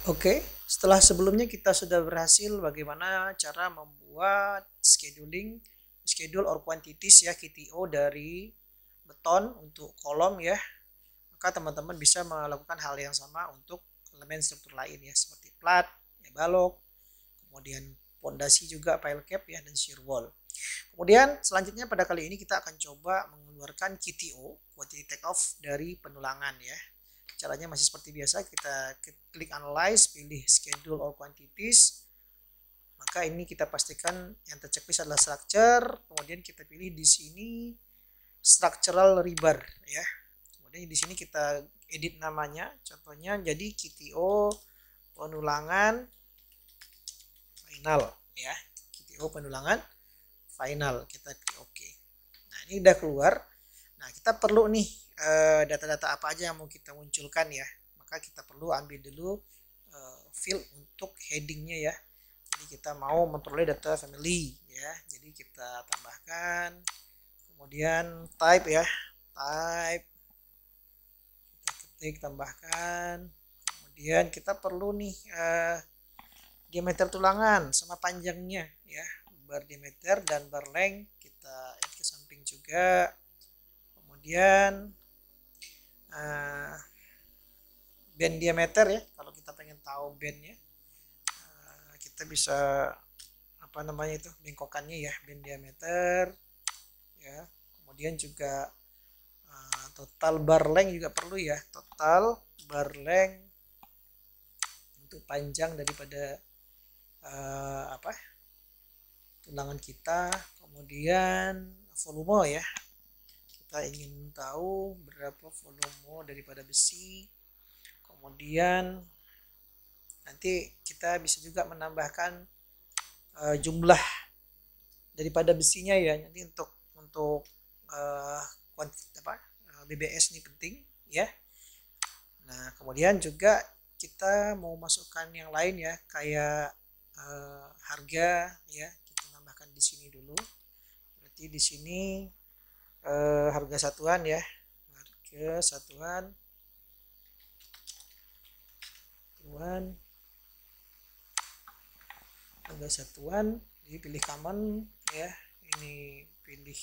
Oke, setelah sebelumnya kita sudah berhasil bagaimana cara membuat schedule or quantities ya QTO dari beton untuk kolom ya. Maka teman-teman bisa melakukan hal yang sama untuk elemen struktur lain ya seperti plat, ya, balok, kemudian pondasi juga pile cap ya dan shear wall. Kemudian selanjutnya pada kali ini kita akan coba mengeluarkan QTO, quantity take off dari penulangan ya. Caranya masih seperti biasa, kita klik analyze, pilih schedule or quantities. Maka ini kita pastikan yang terchecklist adalah structure, kemudian kita pilih di sini structural rebar ya. Kemudian di sini kita edit namanya, contohnya jadi QTO penulangan final ya. QTO penulangan final, kita klik OK. Nah, ini udah keluar. Nah, kita perlu nih data-data apa aja yang mau kita munculkan ya. Maka kita perlu ambil dulu field untuk headingnya ya. Jadi kita mau memperoleh data family ya. Jadi kita tambahkan, kemudian type ya, type kita ketik tambahkan. Kemudian kita perlu nih diameter tulangan sama panjangnya ya, bar diameter dan bar length kita add ke samping juga. Kemudian band diameter ya, kalau kita pengen tahu bandnya kita bisa apa namanya itu bengkokannya ya, band diameter ya. Kemudian juga total bar length juga perlu ya, total bar length untuk panjang daripada apa tulangan kita. Kemudian volume ya, kita ingin tahu berapa volume daripada besi. Kemudian nanti kita bisa juga menambahkan jumlah daripada besinya ya, nanti untuk BBS ini penting ya. Nah, kemudian juga kita mau masukkan yang lain ya, kayak harga ya, kita tambahkan di sini dulu. Berarti di sini harga satuan ya, harga satuan harga satuan, jadi pilih common ya, ini pilih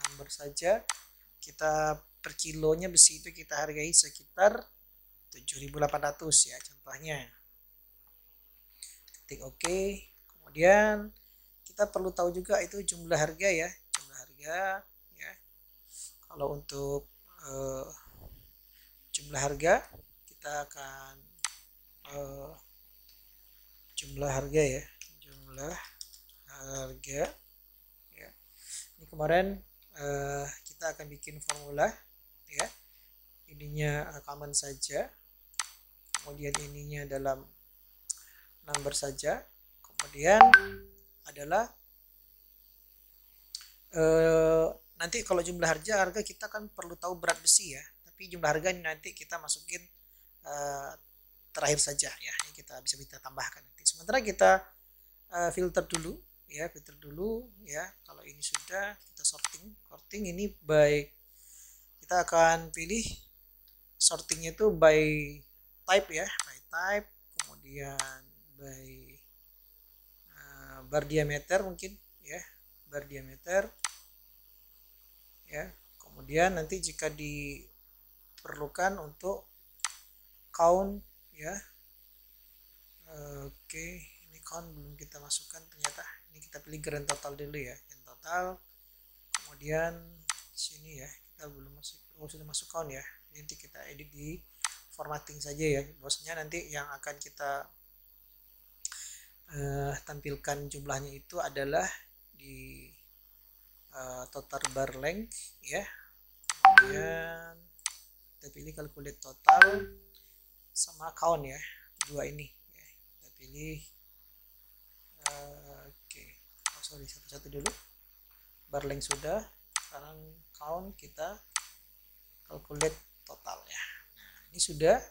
number saja. Kita per kilonya besi itu kita hargai sekitar 7.800 ya contohnya. Ketik OK. Kemudian kita perlu tahu juga itu jumlah harga ya, jumlah harga ya. Kalau untuk jumlah harga kita akan jumlah harga ya, jumlah harga ya. Ini kemarin kita akan bikin formula ya, ininya common saja, kemudian ininya dalam number saja, kemudian adalah nanti kalau jumlah harga kita kan perlu tahu berat besi ya, tapi jumlah harga nanti kita masukin terakhir saja ya, ini kita bisa tambahkan nanti. Sementara kita filter dulu ya, filter dulu ya. Kalau ini sudah, kita sorting ini by, kita akan pilih sortingnya itu by type ya, by type, kemudian by bar diameter mungkin ya, bar diameter ya. Kemudian nanti jika diperlukan untuk count ya, oke, ini count belum kita masukkan ternyata, ini kita pilih grand total dulu ya, grand total. Kemudian sini ya, kita belum masuk, sudah masuk count ya, nanti kita edit di formatting saja ya, bosnya nanti yang akan kita tampilkan jumlahnya itu adalah di total bar length ya. Kemudian kita pilih calculate total sama count ya, dua ini ya. Kita pilih oke, sorry, satu-satu dulu. Bar length sudah, sekarang count, kita calculate total ya. Nah, ini sudah,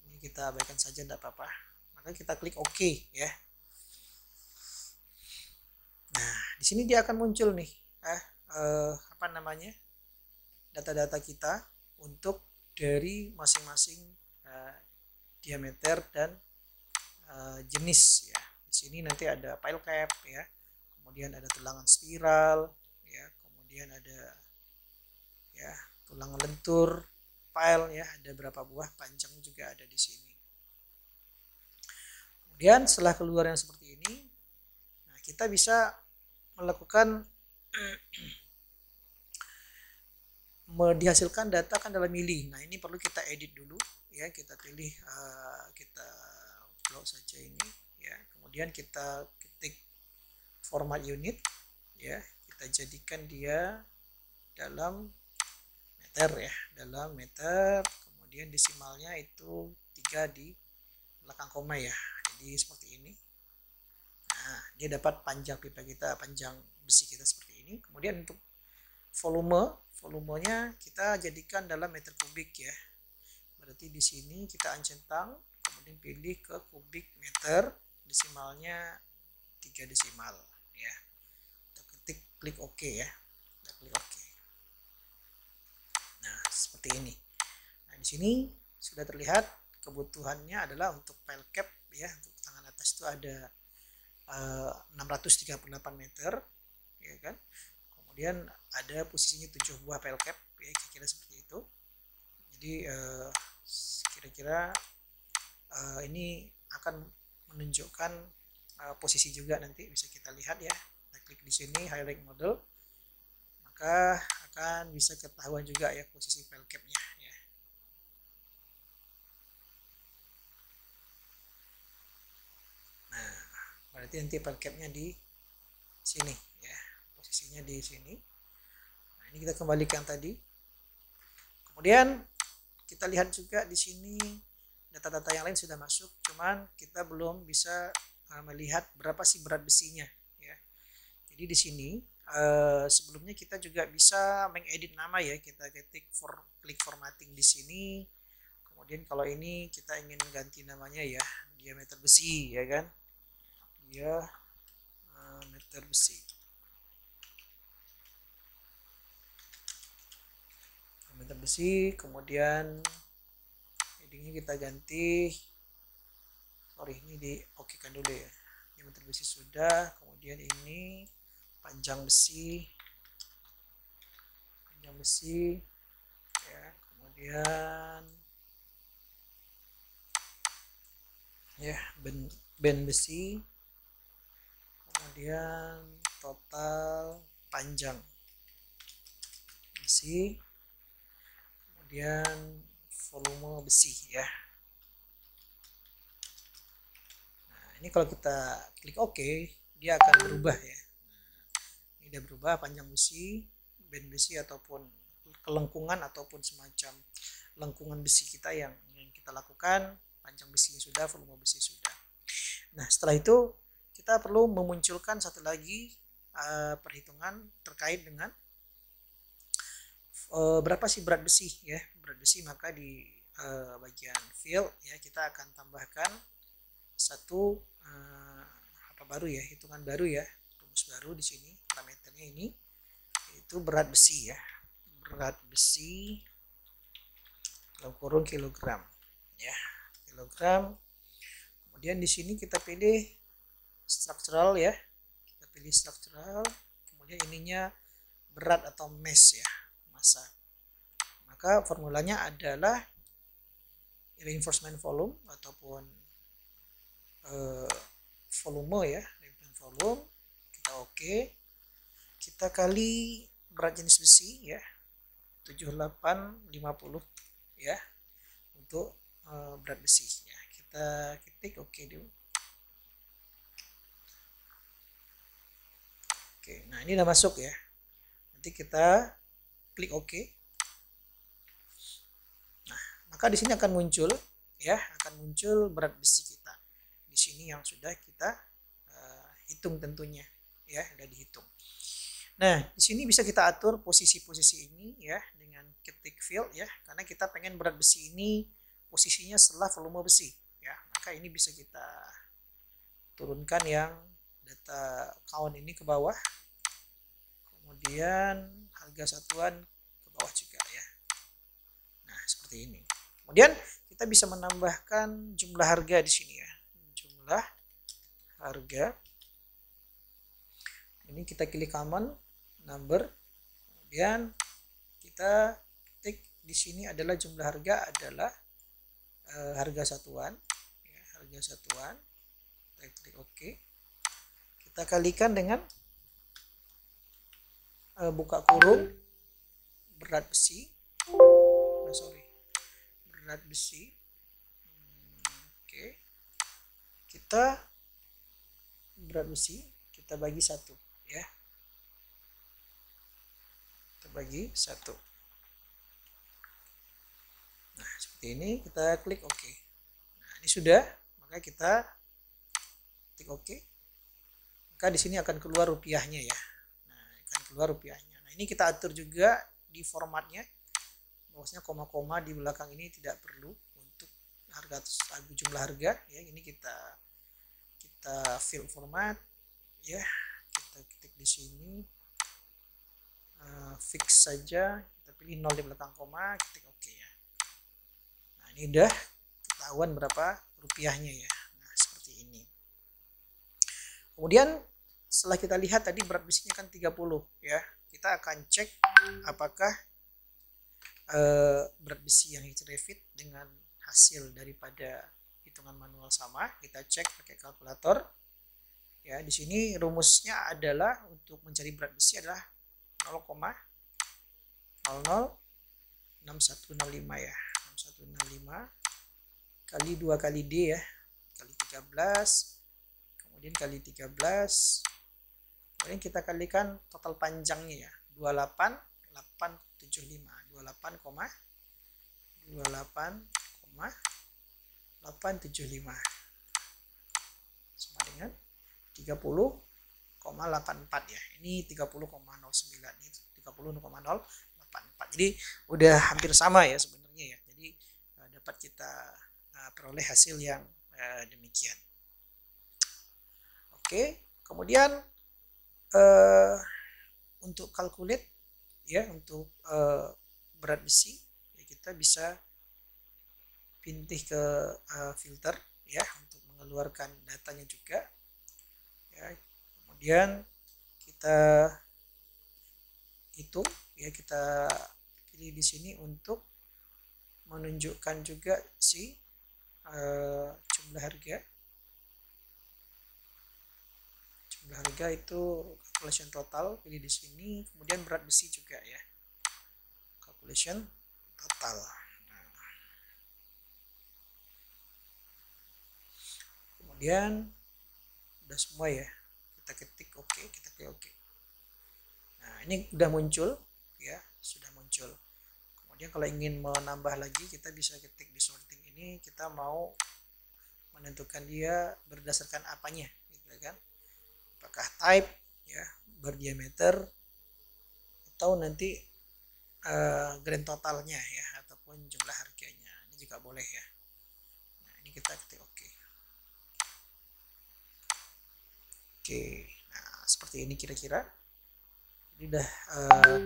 ini kita abaikan saja, tidak apa-apa. Maka kita klik OK ya. Nah, di sini dia akan muncul nih apa namanya, data-data kita untuk dari masing-masing diameter dan jenis ya. Di sini nanti ada pile cap ya, kemudian ada tulangan spiral ya, kemudian ada ya tulangan lentur pile ya, ada berapa buah, panjang juga ada di sini. Kemudian setelah keluar yang seperti ini, nah kita bisa melakukan dihasilkan data kan dalam mili. Nah ini perlu kita edit dulu ya, kita pilih kita upload saja ini ya, kemudian kita ketik format unit ya, kita jadikan dia dalam meter ya, dalam meter, kemudian desimalnya itu 3 di belakang koma ya, jadi seperti ini. Nah dia dapat panjang pipa kita, panjang besi kita seperti ini. Kemudian untuk volumenya kita jadikan dalam meter kubik ya, berarti di sini kita centang, kemudian pilih ke kubik meter, desimalnya 3 desimal ya, kita ketik, klik OK ya, kita klik OK. Nah seperti ini. Nah di sini sudah terlihat kebutuhannya adalah untuk pile cap ya, untuk tangan atas itu ada 638 meter ya kan, kemudian ada posisinya 7 buah pile cap ya, kira-kira seperti itu. Jadi kira-kira ini akan menunjukkan posisi juga, nanti bisa kita lihat ya, kita klik di sini highlight model, maka akan bisa ketahuan juga ya posisi pile cap-nya ya. Nah berarti nanti pile cap-nya di sini ya, posisinya di sini. Nah ini kita kembalikan tadi. Kemudian kita lihat juga di sini data-data yang lain sudah masuk, cuman kita belum bisa melihat berapa sih berat besinya ya. Jadi di sini sebelumnya kita juga bisa mengedit nama ya, kita ketik klik formatting di sini. Kemudian kalau ini kita ingin ganti namanya ya, diameter besi ya kan, diameter besi. Diameter besi, kemudian headingnya kita ganti, sorry ini di oke kan dulu ya, diameter besi sudah, kemudian ini panjang besi ya, kemudian ya band besi, kemudian total panjang besi, kemudian volume besi ya. Nah ini kalau kita klik OK dia akan berubah ya. Nah, ini udah berubah, panjang besi, band besi ataupun kelengkungan ataupun semacam lengkungan besi kita yang kita lakukan, panjang besinya sudah, volume besi sudah. Nah setelah itu kita perlu memunculkan satu lagi perhitungan terkait dengan berapa sih berat besi ya, berat besi. Maka di bagian field ya kita akan tambahkan satu apa baru ya, hitungan baru ya, rumus baru di sini, parameternya ini yaitu berat besi ya, berat besi dalam kurung kilogram ya, kilogram. Kemudian di sini kita pilih structural ya, kita pilih structural, kemudian ininya berat atau mass ya, massa. Maka formulanya adalah reinforcement volume ataupun volume ya, reinforcement volume, kita oke, kita kali berat jenis besi ya 7850 ya untuk berat besi ya, kita ketik oke dulu. Oke, nah ini udah masuk ya, nanti kita klik OK. Nah maka di sini akan muncul ya, akan muncul berat besi kita di sini yang sudah kita hitung tentunya ya, sudah dihitung. Nah di sini bisa kita atur posisi-posisi ini ya dengan ketik field ya, karena kita pengen berat besi ini posisinya setelah volume besi ya, maka ini bisa kita turunkan yang data count ini ke bawah, kemudian harga satuan ke bawah juga ya. Nah seperti ini. Kemudian kita kita bisa menambahkan jumlah harga di sini ya. Jumlah harga. Ini kita klik common number. Kemudian kita ketik di sini adalah jumlah harga adalah harga satuan. Ya, harga satuan. Kita klik OK. Kita kalikan dengan buka kurung berat besi. Berat besi. Oke. Kita berat besi kita bagi satu ya. Kita bagi satu. Nah, seperti ini kita klik OK. Nah, ini sudah, maka kita klik OK. Maka di sini akan keluar rupiahnya ya. Nah, akan keluar rupiahnya. Nah, ini kita atur juga di formatnya. Bahwasanya koma-koma di belakang ini tidak perlu untuk harga jumlah harga ya. Ini kita fill format ya. Kita ketik di sini fix saja, kita pilih 0 di belakang koma, ketik OK ya. Nah, ini udah ketahuan berapa rupiahnya ya. Nah, seperti ini. Kemudian setelah kita lihat tadi berat besinya kan 30 ya. Kita akan cek apakah berat besi yang fit dengan hasil daripada hitungan manual sama. Kita cek pakai kalkulator ya. Di sini rumusnya adalah untuk mencari berat besi adalah 0,006165 ya. 6165 kali 2 kali D ya, kali 13, kemudian kali 13, kemudian kita kalikan total panjangnya ya, 28875 28,875 sama dengan 30,84 ya. Ini 30,09, ini 30,084. Jadi udah hampir sama ya sebenarnya ya. Jadi dapat kita peroleh hasil yang demikian. Oke, kemudian untuk calculate ya, untuk berat besi ya, kita bisa pilih ke filter ya untuk mengeluarkan datanya juga ya. Kemudian kita hitung ya, kita pilih di sini untuk menunjukkan juga si jumlah harga. Jumlah harga itu calculation total, pilih di sini. Kemudian berat besi juga ya, calculation total. Nah, kemudian udah semua ya, kita ketik OK, kita klik OK. Nah, ini udah muncul ya, sudah muncul. Kemudian kalau ingin menambah lagi, kita bisa ketik di sorting ini, kita mau menentukan dia berdasarkan apanya gitu kan. Apakah type ya, berdiameter, atau nanti grand totalnya ya, ataupun jumlah harganya. Ini juga boleh ya. Nah, ini kita ketik OK. Oke, nah seperti ini kira-kira. Ini udah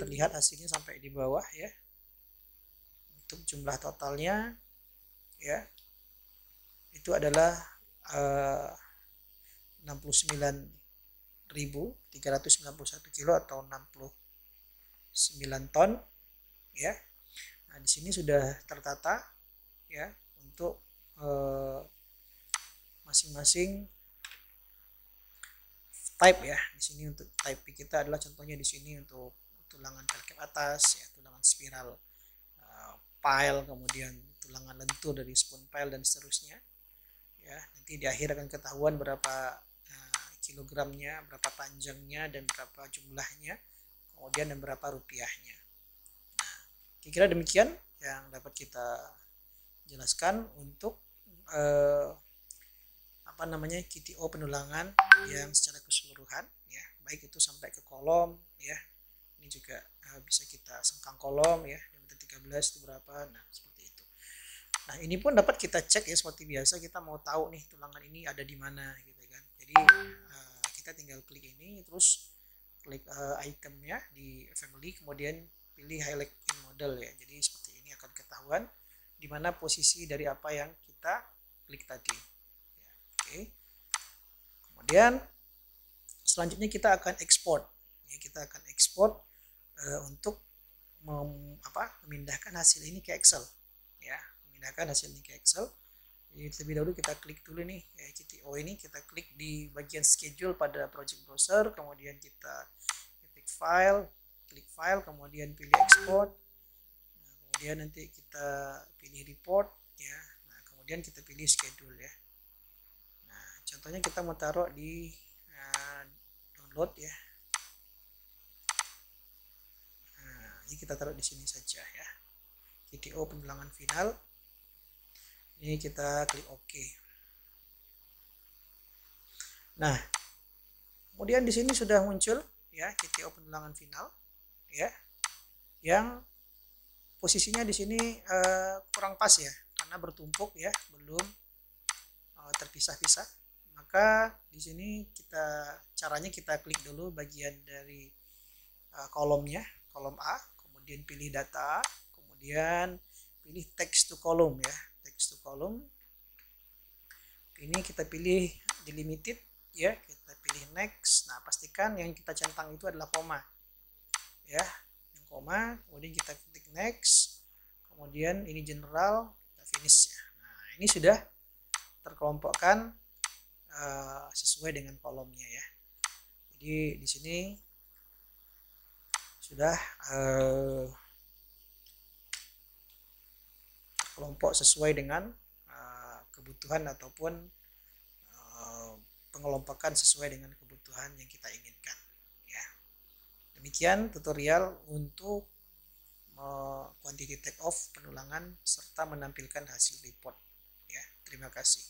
terlihat hasilnya sampai di bawah ya. Untuk jumlah totalnya ya, itu adalah 69.391 kilo atau 69 ton ya. Nah, di sini sudah tertata ya untuk masing-masing type ya. Di sini untuk type kita adalah contohnya di sini untuk tulangan pelket atas ya, tulangan spiral pile, kemudian tulangan lentur dari spoon pile dan seterusnya ya. Nanti di akhir akan ketahuan berapa kilogramnya, berapa panjangnya, dan berapa jumlahnya, kemudian dan berapa rupiahnya. Nah, kira-kira demikian yang dapat kita jelaskan untuk KTO penulangan yang secara keseluruhan ya, baik itu sampai ke kolom ya. Ini juga bisa kita sengkang kolom ya, diameter 13 itu berapa. Nah, seperti itu. Nah, ini pun dapat kita cek ya, seperti biasa kita mau tahu nih tulangan ini ada di mana gitu kan. Jadi kita tinggal klik ini, terus klik itemnya di family, kemudian pilih highlight in model ya. Jadi seperti ini akan ketahuan di mana posisi dari apa yang kita klik tadi. Ya, oke. Kemudian selanjutnya kita akan ekspor. Ya, kita akan ekspor untuk memindahkan hasil ini ke Excel. Ya, memindahkan hasil ini ke Excel. Jadi terlebih dahulu kita klik dulu nih ya, CTO ini kita klik di bagian schedule pada project browser, kemudian kita ketik file, klik file, kemudian pilih export. Nah, kemudian nanti kita pilih report ya. Nah, kemudian kita pilih schedule ya. Nah, contohnya kita mau taruh di download ya. Nah, ini kita taruh di sini saja ya. CTO penulangan final. Ini kita klik OK. Nah, kemudian di sini sudah muncul ya CTO penulangan final ya, yang posisinya di sini kurang pas ya, karena bertumpuk ya, belum terpisah-pisah. Maka di sini caranya kita klik dulu bagian dari kolomnya, kolom A, kemudian pilih data, kemudian pilih text to column ya, text to column. Ini kita pilih delimited ya, kita pilih next. Nah, pastikan yang kita centang itu adalah koma ya, yang koma, kemudian kita klik next, kemudian ini general, kita finish ya. Nah, ini sudah terkelompokkan sesuai dengan kolomnya ya. Jadi di sini sudah terkelompok sesuai dengan kebutuhan ataupun pengelompokan sesuai dengan kebutuhan yang kita inginkan ya. Demikian tutorial untuk quantity take off penulangan serta menampilkan hasil report ya. Terima kasih.